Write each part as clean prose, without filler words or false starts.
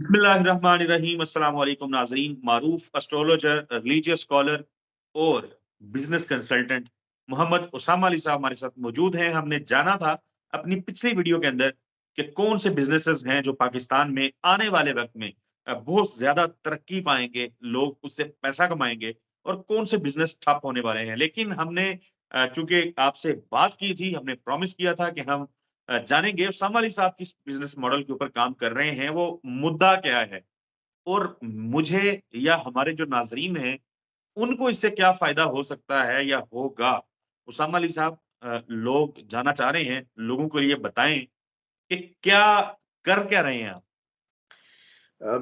बिस्मिल्लाहिर्रहमानिर्रहीम। अस्सलाम वालेकुम नाज़रीन। मारूफ एस्ट्रोलॉजर, रिलीजियस स्कॉलर और बिजनेस कंसल्टेंट मोहम्मद उसामा अली साहब हमारे साथ मौजूद हैं। हमने जाना था अपनी पिछली वीडियो के अंदर कि कौन से बिजनेसेस हैं जो पाकिस्तान में आने वाले वक्त में बहुत ज्यादा तरक्की पाएंगे, लोग उससे पैसा कमाएंगे, और कौन से बिजनेस ठप होने वाले हैं। लेकिन हमने चूंकि आपसे बात की थी, हमने प्रॉमिस किया था कि हम जानेंगे उसामा अली साहब किस बिजनेस मॉडल के ऊपर काम कर रहे हैं, वो मुद्दा क्या है, और मुझे या हमारे जो नाज़रीन हैं, उनको इससे क्या फ़ायदा हो सकता है या होगा। उसामा अली साहब, लोग जानना चाह रहे हैं, लोगों को ये बताएँ कि क्या कर क्या रहे हैं आप?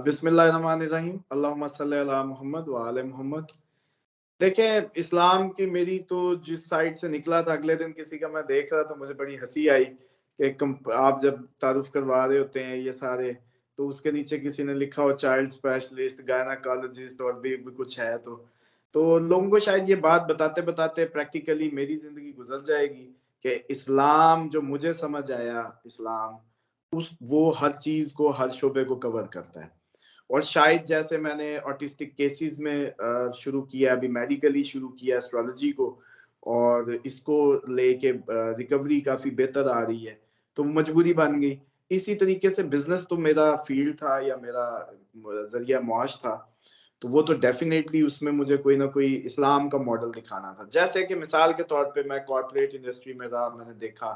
बिस्मिल्लाहिर्रहमानिर्रहीम, अल्लाहुम्मा सल्ली अला मोहम्मद व आले मोहम्मद। देखिए, इस्लाम की मेरी तो जिस साइड से निकला था, अगले दिन किसी का मैं देख रहा था, मुझे बड़ी हंसी आई कि आप जब तारुफ करवा रहे होते हैं ये सारे, तो उसके नीचे किसी ने लिखा हो चाइल्ड स्पेशलिस्ट, गायनाकोलॉजिस्ट और भी कुछ है। तो लोगों को शायद ये बात बताते बताते प्रैक्टिकली मेरी जिंदगी गुजर जाएगी कि इस्लाम जो मुझे समझ आया, इस्लाम उस वो हर चीज को, हर शोबे को कवर करता है। और शायद जैसे मैंने ऑटिस्टिक केसेस में शुरू किया, अभी मेडिकली शुरू किया एस्ट्रोलॉजी को, और इसको लेके रिकवरी काफी बेहतर आ रही है, तो मजबूरी बन गई। इसी तरीके से बिजनेस तो मेरा फील्ड था या मेरा जरिया मुआश था, तो वो तो डेफिनेटली उसमें मुझे कोई ना कोई इस्लाम का मॉडल दिखाना था। जैसे कि मिसाल के तौर पे मैं कॉर्पोरेट इंडस्ट्री में रहा, मैंने देखा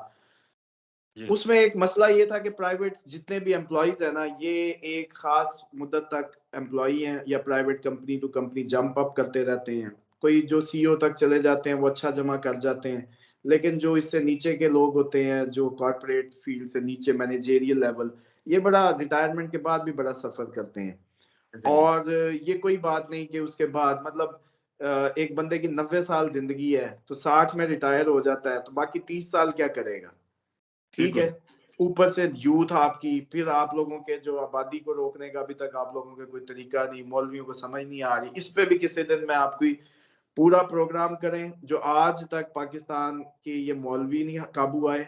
जी, उसमें एक मसला ये था कि प्राइवेट जितने भी एम्प्लॉयज है ना, ये एक खास मुद्दत तक एम्प्लॉई हैं या private company to company jump up करते रहते हैं। कोई जो सीईओ तक चले जाते हैं वो अच्छा जमा कर जाते हैं, लेकिन जो इससे नीचे के लोग होते हैं, जो कॉर्पोरेट फील्ड से नीचे मैनेजेरियल लेवल, ये बड़ा रिटायरमेंट के बाद भी बड़ा सफर करते हैं। जी, और ये कोई बात नहीं कि उसके बाद मतलब एक बंदे की 90 साल जिंदगी है, तो 60 में रिटायर हो जाता है, तो बाकी 30 साल क्या करेगा? ठीक है। बिल्कुल। ऊपर से यूथ आपकी, फिर आप लोगों के जो आबादी को रोकने का अभी तक आप लोगों का कोई तरीका नहीं, मौलवियों को समझ नहीं आ रही। इस पे भी किसी दिन मैं आपकी पूरा प्रोग्राम करें, जो आज तक पाकिस्तान के ये मौलवी नहीं काबू आए,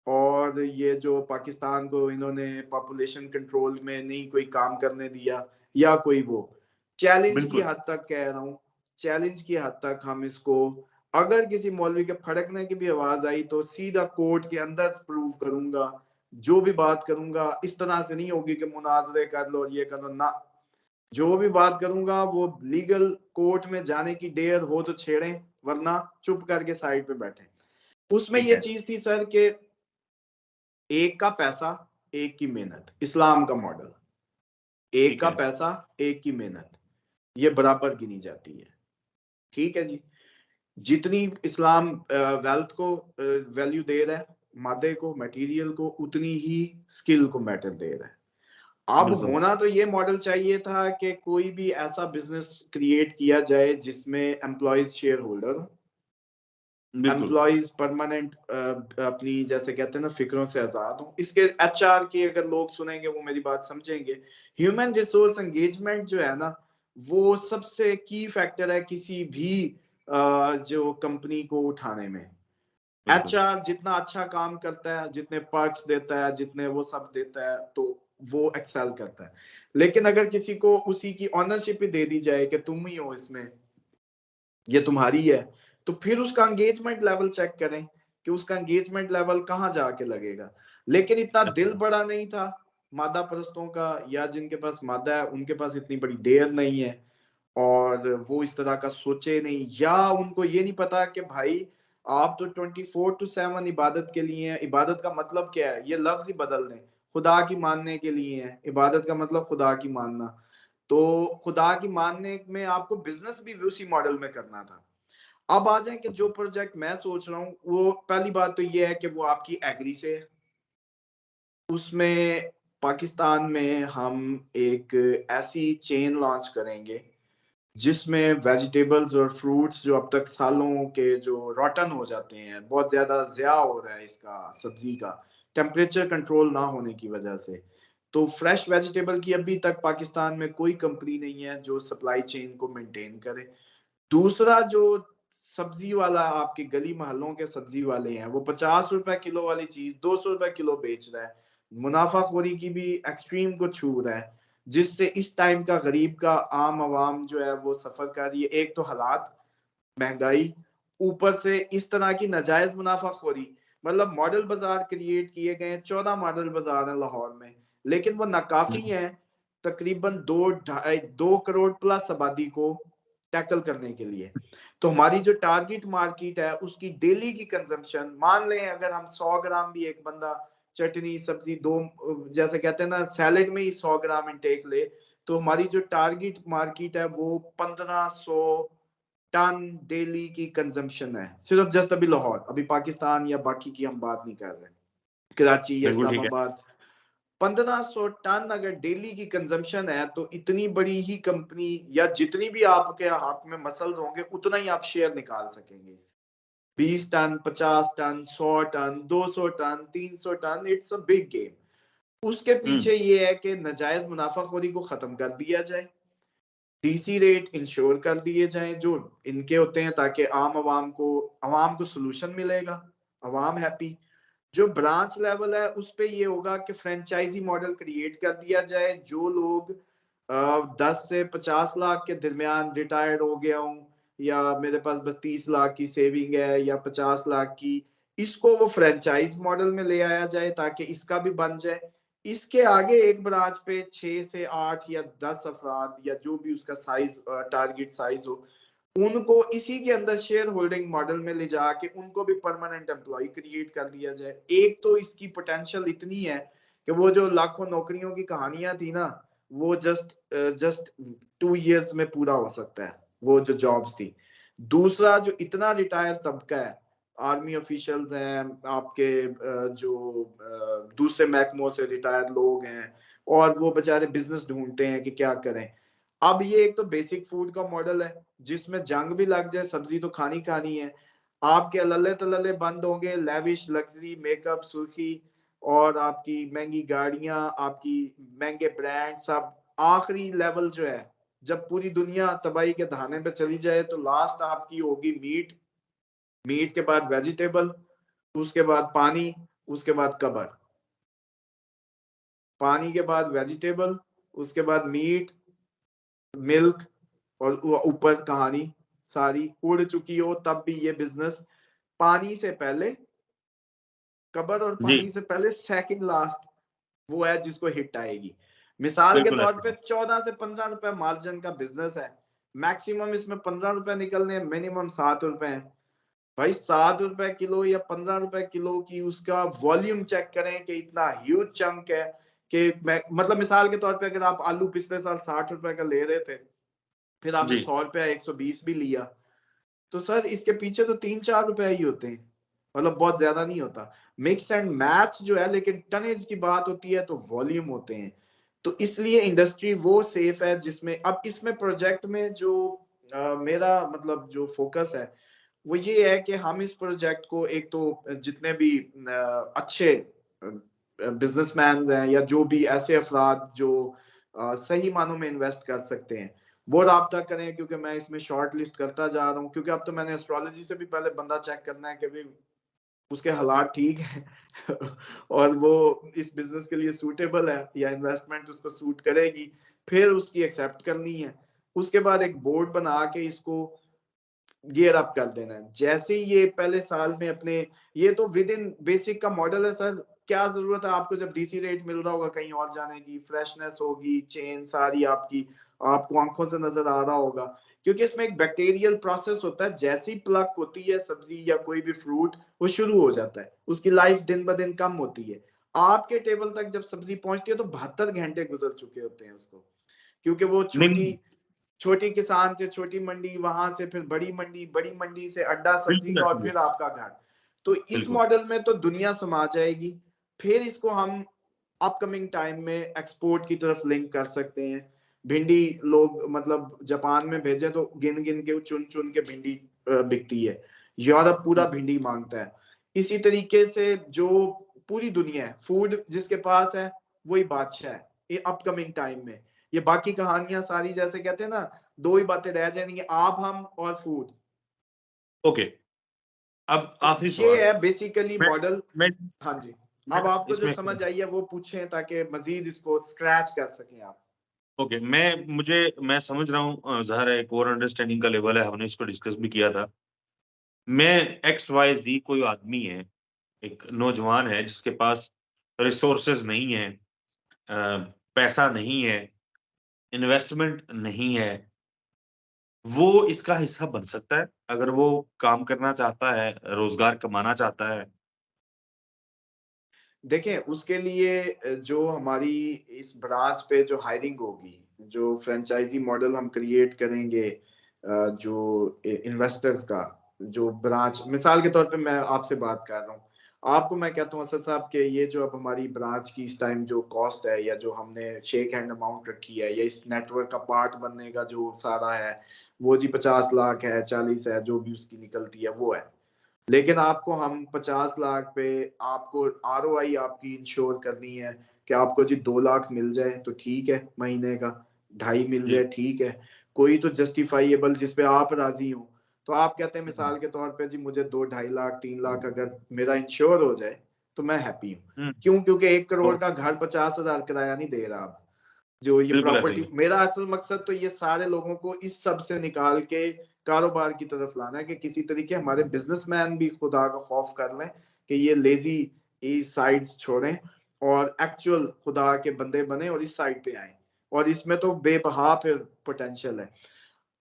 और ये जो पाकिस्तान को इन्होंने पॉपुलेशन कंट्रोल में नहीं कोई काम करने दिया, या कोई वो चैलेंज की बिल्कुल। हद तक कह रहा हूँ, चैलेंज की हद तक हम इसको, अगर किसी मौलवी के फड़कने की भी आवाज आई तो सीधा कोर्ट के अंदर प्रूव करूंगा। जो भी बात करूंगा इस तरह से नहीं होगी कि मुनाजरे कर लो और ये कर लो ना, जो भी बात करूंगा वो लीगल कोर्ट में जाने की डेयर हो तो छेड़ें, वरना चुप करके साइड पे बैठे। उसमें ठीक ये है, चीज थी सर कि एक का पैसा, एक की मेहनत, इस्लाम का मॉडल। एक ठीक का है। पैसा, एक की मेहनत, ये बराबर गिनी जाती है। ठीक है जी। जितनी इस्लाम वेल्थ को वैल्यू दे रहा है, मादे को, मटेरियल को, उतनी ही स्किल को मैटर दे रहा है। अब बिल्कुल, होना तो ये मॉडल चाहिए था कि कोई भी ऐसा बिजनेस क्रिएट किया जाए जिसमें एम्प्लॉयज शेयर होल्डर हो, बिल्कुल। एम्प्लॉयज परमानेंट अपनी जैसे कहते हैं ना फिक्रों से आजाद हो। इसके एचआर की अगर लोग सुनेंगे वो मेरी बात समझेंगे। ह्यूमन रिसोर्स एंगेजमेंट जो है ना, वो सबसे की फैक्टर है किसी भी जो कंपनी को उठाने में। बिल्कुल। एचआर जितना अच्छा काम करता है, जितने पर्क्स देता है, जितने वो सब देता है, तो वो एक्सेल करता है। लेकिन अगर किसी को उसी की ऑनरशिप ही दे दी जाए कि तुम ही हो इसमें, ये तुम्हारी है, तो फिर उसका एंगेजमेंट लेवल चेक करें कि उसका एंगेजमेंट लेवल कहाँ जाके लगेगा। लेकिन इतना दिल अच्छा। बड़ा नहीं था मादा परस्तों का, या जिनके पास मादा है उनके पास इतनी बड़ी डेयर नहीं है, और वो इस तरह का सोचे नहीं, या उनको ये नहीं पता कि भाई आप तो 24/7 इबादत के लिए हैं। इबादत का मतलब क्या है, ये लफ्ज ही बदल दें, खुदा की मानने के लिए है। इबादत का मतलब खुदा की मानना, तो खुदा की मानने में आपको बिजनेस भी उसी मॉडल में करना था। अब आ जाए कि जो प्रोजेक्ट मैं सोच रहा हूँ, वो पहली बात तो ये है कि वो आपकी एग्री से है। उसमें पाकिस्तान में हम एक ऐसी चेन लॉन्च करेंगे जिसमें वेजिटेबल्स और फ्रूट्स जो अब तक सालों के जो रॉटन हो जाते हैं, बहुत ज्यादा ज़या हो रहा है इसका, सब्जी का टेम्परेचर कंट्रोल ना होने की वजह से, तो फ्रेश वेजिटेबल की अभी तक पाकिस्तान में कोई कंपनी नहीं है जो सप्लाई चेन को मेंटेन करे। दूसरा, जो सब्जी वाला आपके गली मोहल्लों के सब्जी वाले हैं, वो 50 रुपए किलो वाली चीज 200 रुपए किलो बेच रहा है, मुनाफाखोरी की भी एक्सट्रीम को छू रहा है। जिससे इस टाइम का गरीब का आम आवाम जो है वो सफर कर रही है। एक तो हालात, महंगाई, ऊपर से इस तरह की नाजायज मुनाफाखोरी। मतलब मॉडल बाजार क्रिएट किए गए, 14 मॉडल बाजार है लाहौर में, लेकिन वो नाकाफी है तकरीबन 2 करोड़ प्लस आबादी को टैकल करने के लिए। तो हमारी जो टारगेट मार्केट है उसकी डेली की कंजम्पशन, मान लें अगर हम 100 ग्राम भी एक बंदा चटनी सब्जी दो, जैसे कहते हैं ना सैलेड में ही 100 ग्राम इनटेक ले, तो हमारी जो टारगेट मार्केट है वो 1500 टन डेली की कंजम्पशन है, सिर्फ जस्ट अभी लाहौर। अभी पाकिस्तान या बाकी की हम बात नहीं कर रहे, कराची या बिल्कुल ठीक है। इस्लामाबाद। 1500 टन अगर डेली की कंजम्पशन है तो इतनी बड़ी ही कंपनी, या जितनी भी आपके हाथ में मसल्स होंगे उतना ही आप शेयर निकाल सकेंगे। 20 ton, 50 ton, 100 ton, 200 ton, 300 ton, it's a big game. उसके पीछे ये है कि नाजायज मुनाफाखोरी को खत्म कर दिया जाए, डीसी रेट इंश्योर कर दिए जाएं जो इनके होते हैं, ताकि आवाम को सोल्यूशन मिलेगा, आवाम हैप्पी। जो ब्रांच लेवल है उस पे ये होगा कि फ्रेंचाइजी मॉडल क्रिएट कर दिया जाए। जो लोग 10 से 50 लाख के दरमियान रिटायर्ड हो गया हूँ, या मेरे पास बस 30 लाख की सेविंग है या 50 लाख की, इसको वो फ्रेंचाइज मॉडल में ले आया जाए ताकि इसका भी बन जाए। इसके आगे एक ब्रांच पे 6 से 8 या 10 अफराद या जो भी उसका साइज, टारगेट साइज हो, उनको इसी के अंदर शेयर होल्डिंग मॉडल में ले जाके उनको भी परमानेंट एम्प्लॉय क्रिएट कर दिया जाए। एक तो इसकी पोटेंशियल इतनी है कि वो जो लाखों नौकरियों की कहानियां थी ना, वो जस्ट 2 इयर्स में पूरा हो सकता है, वो जो जॉब्स थी। दूसरा, जो इतना रिटायर तबका है, आर्मी ऑफिशियल्स हैं आपके, दूसरे महकमों से रिटायर लोग हैं, और वो बेचारे बिजनेस ढूंढते हैं कि क्या करें। अब ये एक तो बेसिक फूड का मॉडल है जिसमें जंग भी लग जाए, सब्जी तो खानी खानी है। आपके अल्ले तल्ले बंद होंगे, लेविश लग्जरी मेकअप सुर्खी, और आपकी महंगी गाड़ियां, आपकी महंगे ब्रांड, सब आखिरी लेवल जो है, जब पूरी दुनिया तबाही के धाने पे चली जाए तो लास्ट आपकी होगी मीट, मीट के बाद वेजिटेबल, उसके बाद पानी, उसके बाद कब्र। पानी के बाद वेजिटेबल, उसके बाद मीट, मिल्क, और ऊपर कहानी सारी उड़ चुकी हो तब भी ये बिजनेस पानी से पहले, कब्र और जी, पानी से पहले सेकंड लास्ट वो है जिसको हिट आएगी। मिसाल के बिल्कुल तौर ऐसा पे है। 14 से 15 रुपए मार्जिन का बिजनेस है, मैक्सिमम इसमें 15 रुपए निकलने, मिनिमम 7 रुपए है। भाई 7 रुपए किलो या 15 रुपए किलो की उसका वॉल्यूम चेक करें कि इतना ह्यूज चंक है कि मतलब मिसाल के तौर पे अगर आप आलू पिछले साल 60 रुपए का ले रहे थे, फिर आपने जी, 100 रुपया 120 भी लिया, तो सर इसके पीछे तो 3-4 रुपए ही होते हैं, मतलब बहुत ज्यादा नहीं होता। मिक्स एंड मैच जो है, लेकिन टनेज की बात होती है तो वॉल्यूम होते हैं। तो इसलिए इंडस्ट्री वो सेफ है जिसमें, अब इसमें प्रोजेक्ट में जो मेरा मतलब जो फोकस है वो ये है कि हम इस प्रोजेक्ट को, एक तो जितने भी अच्छे बिजनेसमैन हैं या जो भी ऐसे अफराद जो सही मानों में इन्वेस्ट कर सकते हैं, वो राब्ता करें, क्योंकि मैं इसमें शॉर्ट लिस्ट करता जा रहा हूँ। क्योंकि अब तो मैंने एस्ट्रोलॉजी से भी पहले बंदा चेक करना है कि भाई उसके हालात ठीक है और वो इस बिजनेस के लिए सूटेबल है या इन्वेस्टमेंट उसको सूट करेगी, फिर उसकी एक्सेप्ट करनी है। उसके बाद एक बोर्ड बना के इसको गियर अप कर देना है। जैसे ही ये पहले साल में अपने, ये तो विद इन बेसिक का मॉडल है सर, क्या जरूरत है आपको जब डीसी रेट मिल रहा होगा कहीं और जाने की, फ्रेशनेस होगी, चेन सारी आपकी आपको आंखों से नजर आ रहा होगा, क्योंकि इसमें एक बैक्टीरियल प्रोसेस होता है। जैसी प्लक होती है सब्जी या कोई भी फ्रूट, वो शुरू हो जाता है, उसकी लाइफ दिन ब दिन कम होती है। आपके टेबल तक जब सब्जी पहुंचती है तो 72 घंटे गुजर चुके होते हैं उसको, क्योंकि वो छोटी नहीं, छोटी किसान से छोटी मंडी, वहां से फिर बड़ी मंडी, बड़ी मंडी से अड्डा सब्जी बिल्कुल का, ऐसा और ही है। फिर आपका घर। तो इस बिल्कुल, मॉडल में तो दुनिया समा जाएगी। फिर इसको हम अपकमिंग टाइम में एक्सपोर्ट की तरफ लिंक कर सकते हैं। भिंडी लोग मतलब जापान में भेजे तो गिन गिन के चुन चुन के भिंडी बिकती है। यूरोप पूरा भिंडी मांगता है। इसी तरीके से जो पूरी दुनिया है, फूड जिसके पास है वही बादशाह है ये अपकमिंग टाइम में। ये बाकी कहानियां सारी जैसे कहते हैं ना, दो ही बातें रह जाएंगी, आप हम और फूड। ओके। अब तो आखिरी ये सवाल। है बेसिकली मैं मॉडल। मैं हाँ जी। मैं अब आपको जो इसमें समझ आई है वो पूछें ताकि मजीद इसको स्क्रैच कर सकें आप। ओके, मैं समझ रहा हूँ, ज़ाहिर है एक ओवर अंडरस्टैंडिंग का लेवल है, हमने इसको डिस्कस भी किया था। मैं एक्स वाई ज़ी कोई आदमी है, एक नौजवान है जिसके पास रिसोर्सेज़ नहीं है, पैसा नहीं है, इन्वेस्टमेंट नहीं है, वो इसका हिस्सा बन सकता है, अगर वो काम करना चाहता है, रोज़गार कमाना चाहता है। देखें, उसके लिए जो हमारी इस ब्रांच पे जो हायरिंग होगी, जो फ्रेंचाइज़ी मॉडल हम क्रिएट करेंगे, जो इन्वेस्टर्स का जो ब्रांच, मिसाल के तौर पे मैं आपसे बात कर रहा हूँ। आपको मैं कहता हूँ असद साहब कि ये जो अब हमारी ब्रांच की इस टाइम जो कॉस्ट है, या जो हमने शेक हैंड अमाउंट रखी है, या इस नेटवर्क का पार्ट बनने का जो सारा है, वो जी 50 लाख है, 40 है, जो भी उसकी निकलती है वो है। लेकिन आपको हम 50 लाख पे आपको आरओआई आपकी इंश्योर करनी है कि आपको जी 2 लाख मिल जाए तो ठीक है, महीने का 2.5 मिल जी। जाए ठीक है, कोई तो जस्टिफाइएबल जिसपे आप राजी हो। तो आप कहते हैं हुँ, मिसाल के तौर पे जी मुझे 2 2.5 लाख 3 लाख अगर मेरा इंश्योर हो जाए तो मैं हैप्पी हूँ। हुँ, क्यों? क्योंकि 1 करोड़ तो का घर 50,000 किराया नहीं दे रहा अब। जो ये बिल्कुल ऐसा ही प्रॉपर्टी, है। मेरा असल मकसद तो ये सारे लोगों को इस सब से निकाल के कारोबार की तरफ लाना है, कि किसी तरीके हमारे बिजनेसमैन भी खुदा का खौफ कर लें कि ये लेजी इस साइड्स छोड़ें और एक्चुअल खुदा के बंदे बने और इस साइड पे आए। और इसमें तो बेबहा फिर पोटेंशियल है।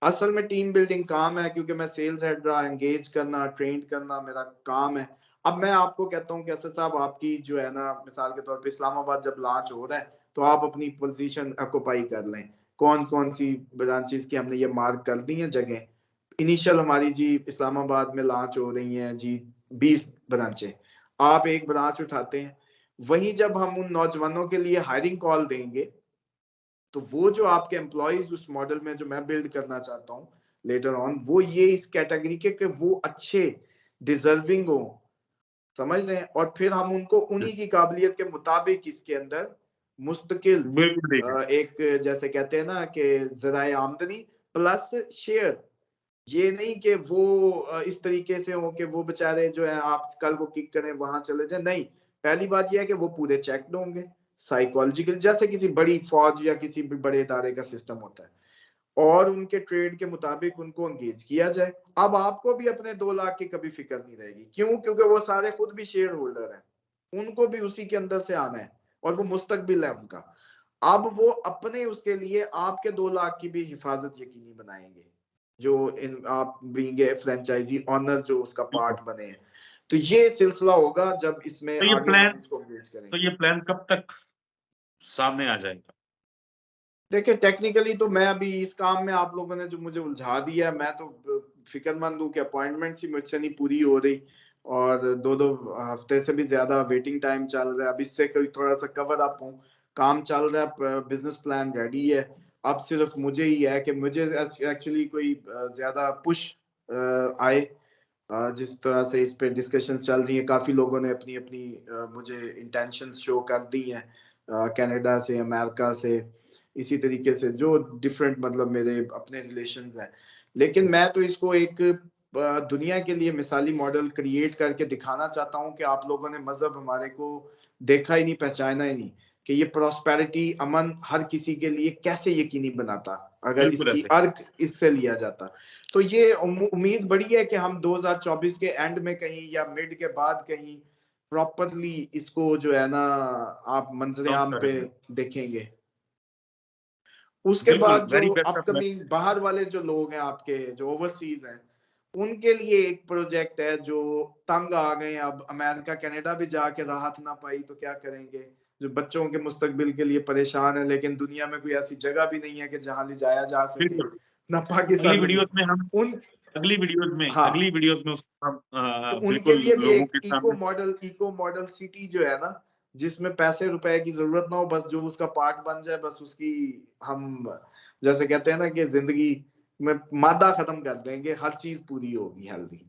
असल में टीम बिल्डिंग काम है, क्योंकि मैं सेल्स हेड रहा, एंगेज करना, ट्रेन करना मेरा काम है। अब मैं आपको कहता हूँ कि असद साहब, आपकी जो है ना, मिसाल के तौर पे इस्लामाबाद जब लॉन्च हो रहा है, तो आप अपनी पोजीशन ऑक्युपाई कर लें। कौन कौन सी ब्रांचेस की हमने ये मार्क कर दी है जगह। इनिशियल हमारी जी इस्लामाबाद में लॉन्च हो रही हैं जी 20 ब्रांचें। आप एक ब्रांच उठाते हैं, वहीं जब हम उन नौजवानों के लिए हायरिंग कॉल देंगे, तो वो जो आपके एम्प्लॉयज उस मॉडल में जो मैं बिल्ड करना चाहता हूँ लेटर ऑन, वो ये इस कैटेगरी के वो अच्छे डिजर्विंग हो, समझ रहे हैं, और फिर हम उनको जी, उन्हीं की काबिलियत के मुताबिक इसके अंदर मुस्तकिल बिल्कुल ठीक है। एक जैसे कहते हैं ना कि जराए आमदनी प्लस शेयर। ये नहीं कि वो इस तरीके से हो कि वो बेचारे जो है आप कल को किक करें वहां चले जाए, नहीं। पहली बात यह है कि वो पूरे चेकड होंगे साइकोलॉजिकल, जैसे किसी बड़ी फौज या किसी भी बड़े इदारे का सिस्टम होता है, और उनके ट्रेड के मुताबिक उनको एंगेज किया जाए। अब आपको भी अपने 2 लाख की कभी फिक्र नहीं रहेगी। क्यों? क्योंकि वो सारे खुद भी शेयर होल्डर हैं, उनको भी उसी के अंदर से आना है, और वो मुस्तकबिल है उनका। अब वो अपने उसके लिए आपके 2 लाख की भी हिफाजत यकीनी बनाएंगे, जो इन आप बीइंग फ्रेंचाइजी ऑनर जो उसका बिल्कुल। पार्ट बने हैं। तो ये सिलसिला होगा जब इसमें तो ये आगे प्लान हम इसको एंगेज तो करेंगे। ये प्लान कब तक सामने आ जाएगा? देखिए, टेक्निकली तो मैं अभी इस काम में आप लोगों ने जो मुझे उलझा दिया है, मैं तो फिक्रमंद हूँ कि अपॉइंटमेंट्स ही मुझसे नहीं पूरी हो रही, और 2-2 हफ्ते से भी ज्यादा वेटिंग टाइम चल रहा है। अब इससे कोई थोड़ा सा कवर अप हूँ, काम चल रहा है, बिजनेस प्लान रेडी है। अब सिर्फ मुझे ही है कि मुझे एक्चुअली कोई ज्यादा पुश आए। जिस तरह से इस पे डिस्कशंस चल रही हैं, काफी लोगों ने अपनी अपनी मुझे इंटेंशंस शो कर दी हैं, कनाडा से, अमेरिका से, इसी तरीके से जो डिफरेंट मतलब मेरे अपने रिलेशंस हैं। लेकिन मैं तो इसको एक दुनिया के लिए मिसाली मॉडल क्रिएट करके दिखाना चाहता हूँ कि आप लोगों ने मजहब हमारे को देखा ही नहीं, पहचाना ही नहीं, कि ये प्रॉस्पेरिटी, अमन हर किसी के लिए कैसे यकीनी बनाता अगर बिल्कुल इसकी ऐसे ही। अर्क इससे लिया जाता। तो ये उम्मीद बड़ी है कि हम 2024 के एंड में कहीं या मिड के बाद कहीं प्रॉपरली इसको जो है ना आप मंजर लॉन्च आम पे करेंगे। देखेंगे। उसके बिल्कुल, बाद जो very best of luck. Upcoming बाहर वाले जो लोग हैं आपके जो ओवरसीज हैं, उनके लिए एक प्रोजेक्ट है जो तंग आ गए हैं। अब अमेरिका कनाडा भी जाके राहत ना पाई तो क्या करेंगे, जो बच्चों के मुस्तकबिल के लिए परेशान है, लेकिन दुनिया में कोई ऐसी जगह भी नहीं है कि जहां ले जाया जा सके, बिल्कुल, ना अगली पाकिस्तान में नहीं। वीडियोज़ में हम उन हाँ, अगली वीडियोज़ में उसको हम तो उनके बिल्कुल लिए भी लोगों एक के सामने। इको मॉडल सिटी जो है ना, जिसमें पैसे रुपए की जरूरत ना हो, बस जो उसका पार्ट बन जाए, बस उसकी हम जैसे कहते हैं ना कि जिंदगी में मादा खत्म कर देंगे, हर चीज पूरी होगी हेल्दी।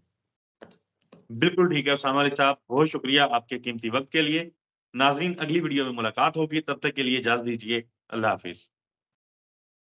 बिल्कुल ठीक है उसामा अली साहब, बहुत शुक्रिया आपके कीमती वक़्त के लिए। नाज़रीन, अगली वीडियो में मुलाकात होगी, तब तक के लिए इजाज़त दीजिए। अल्लाह हाफ़िज़।